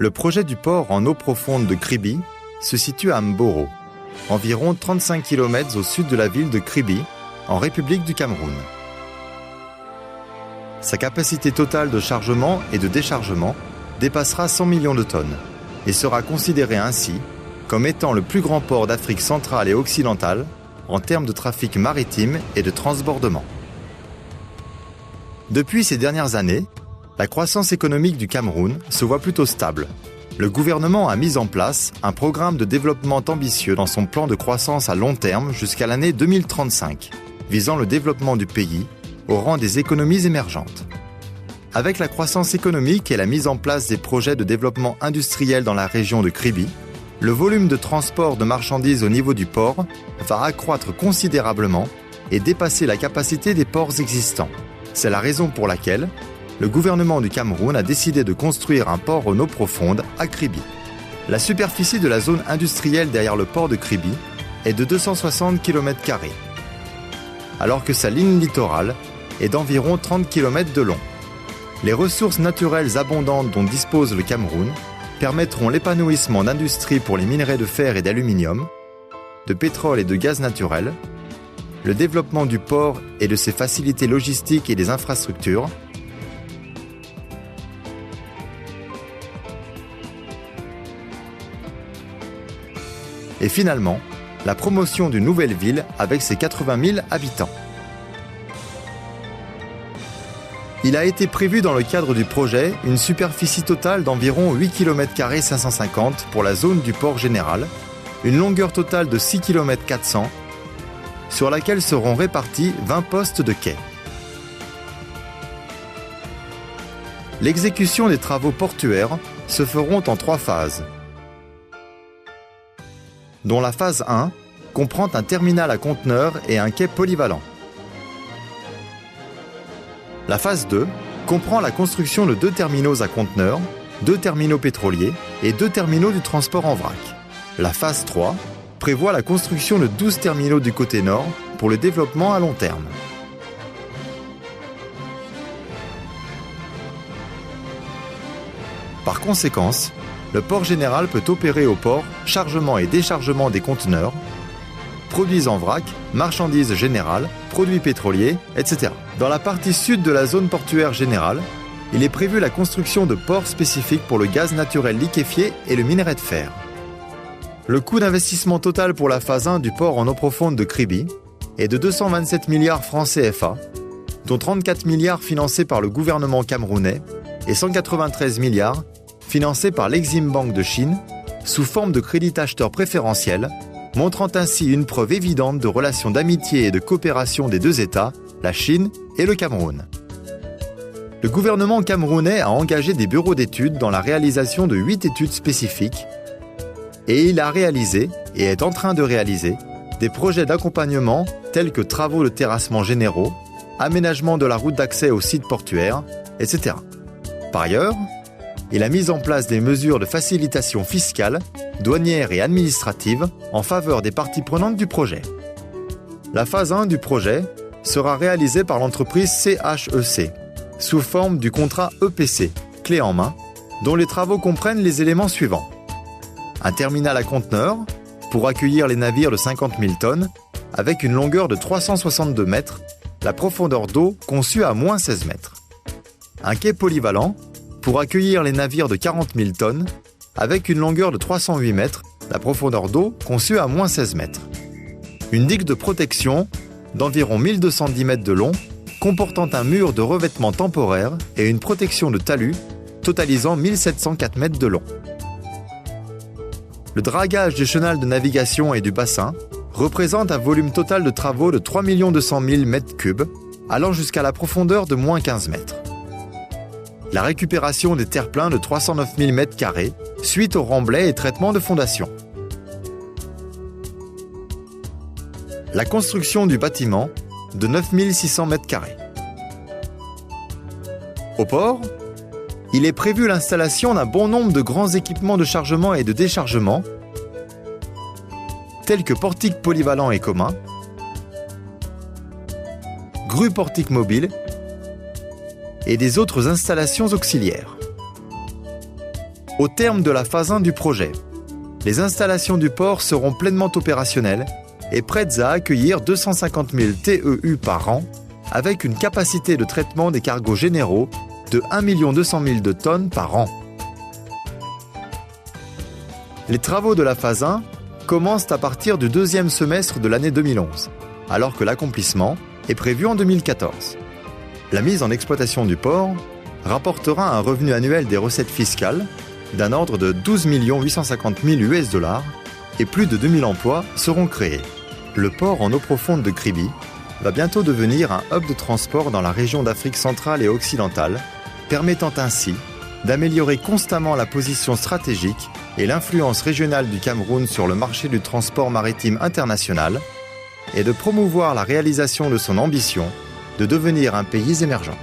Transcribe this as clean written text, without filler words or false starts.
Le projet du port en eau profonde de Kribi se situe à Mboro, environ 35 km au sud de la ville de Kribi, en République du Cameroun. Sa capacité totale de chargement et de déchargement dépassera 100 millions de tonnes et sera considéré ainsi comme étant le plus grand port d'Afrique centrale et occidentale en termes de trafic maritime et de transbordement. Depuis ces dernières années, la croissance économique du Cameroun se voit plutôt stable. Le gouvernement a mis en place un programme de développement ambitieux dans son plan de croissance à long terme jusqu'à l'année 2035, visant le développement du pays au rang des économies émergentes. Avec la croissance économique et la mise en place des projets de développement industriel dans la région de Kribi, le volume de transport de marchandises au niveau du port va accroître considérablement et dépasser la capacité des ports existants. C'est la raison pour laquelle le gouvernement du Cameroun a décidé de construire un port en eau profonde à Kribi. La superficie de la zone industrielle derrière le port de Kribi est de 260 km², alors que sa ligne littorale est d'environ 30 km de long. Les ressources naturelles abondantes dont dispose le Cameroun permettront l'épanouissement d'industries pour les minerais de fer et d'aluminium, de pétrole et de gaz naturel, le développement du port et de ses facilités logistiques et des infrastructures, et finalement, la promotion d'une nouvelle ville avec ses 80 000 habitants. Il a été prévu dans le cadre du projet une superficie totale d'environ 8 km² 550 pour la zone du port général, une longueur totale de 6 km 400, sur laquelle seront répartis 20 postes de quai. L'exécution des travaux portuaires se feront en 3 phases, dont la phase 1 comprend un terminal à conteneurs et un quai polyvalent. La phase 2 comprend la construction de 2 terminaux à conteneurs, 2 terminaux pétroliers et 2 terminaux du transport en vrac. La phase 3 prévoit la construction de 12 terminaux du côté nord pour le développement à long terme. Par conséquence, le port général peut opérer au port chargement et déchargement des conteneurs, produits en vrac, marchandises générales, produits pétroliers, etc. Dans la partie sud de la zone portuaire générale, il est prévu la construction de ports spécifiques pour le gaz naturel liquéfié et le minerai de fer. Le coût d'investissement total pour la phase 1 du port en eau profonde de Kribi est de 227 milliards francs CFA, dont 34 milliards financés par le gouvernement camerounais et 193 milliards financés par l'Exim Bank de Chine sous forme de crédit acheteur préférentiel, montrant ainsi une preuve évidente de relations d'amitié et de coopération des deux États, la Chine et le Cameroun. Le gouvernement camerounais a engagé des bureaux d'études dans la réalisation de 8 études spécifiques et il a réalisé, et est en train de réaliser, des projets d'accompagnement tels que travaux de terrassement généraux, aménagement de la route d'accès aux sites portuaires, etc. Par ailleurs, il a mis en place des mesures de facilitation fiscale, douanière et administrative en faveur des parties prenantes du projet. La phase 1 du projet sera réalisée par l'entreprise CHEC, sous forme du contrat EPC, clé en main, dont les travaux comprennent les éléments suivants. Un terminal à conteneurs, pour accueillir les navires de 50 000 tonnes, avec une longueur de 362 mètres, la profondeur d'eau conçue à moins 16 mètres. Un quai polyvalent, pour accueillir les navires de 40 000 tonnes, avec une longueur de 308 mètres, la profondeur d'eau conçue à moins 16 mètres. Une digue de protection d'environ 1210 mètres de long, comportant un mur de revêtement temporaire et une protection de talus, totalisant 1704 mètres de long. Le dragage du chenal de navigation et du bassin représente un volume total de travaux de 3 200 000 m3, allant jusqu'à la profondeur de moins 15 mètres. La récupération des terre-pleins de 309 000 m2 suite au remblai et traitement de fondation. La construction du bâtiment de 9 600 m2. Au port, il est prévu l'installation d'un bon nombre de grands équipements de chargement et de déchargement, tels que portiques polyvalents et communs, grues portiques mobiles et des autres installations auxiliaires. Au terme de la phase 1 du projet, les installations du port seront pleinement opérationnelles et prêtes à accueillir 250 000 TEU par an, avec une capacité de traitement des cargos généraux de 1 200 000 de tonnes par an. Les travaux de la phase 1 commencent à partir du deuxième semestre de l'année 2011, alors que l'accomplissement est prévu en 2014. La mise en exploitation du port rapportera un revenu annuel des recettes fiscales d'un ordre de 12 850 000 US$ et plus de 2000 emplois seront créés. Le port en eau profonde de Kribi va bientôt devenir un hub de transport dans la région d'Afrique centrale et occidentale, permettant ainsi d'améliorer constamment la position stratégique et l'influence régionale du Cameroun sur le marché du transport maritime international et de promouvoir la réalisation de son ambition de devenir un pays émergent.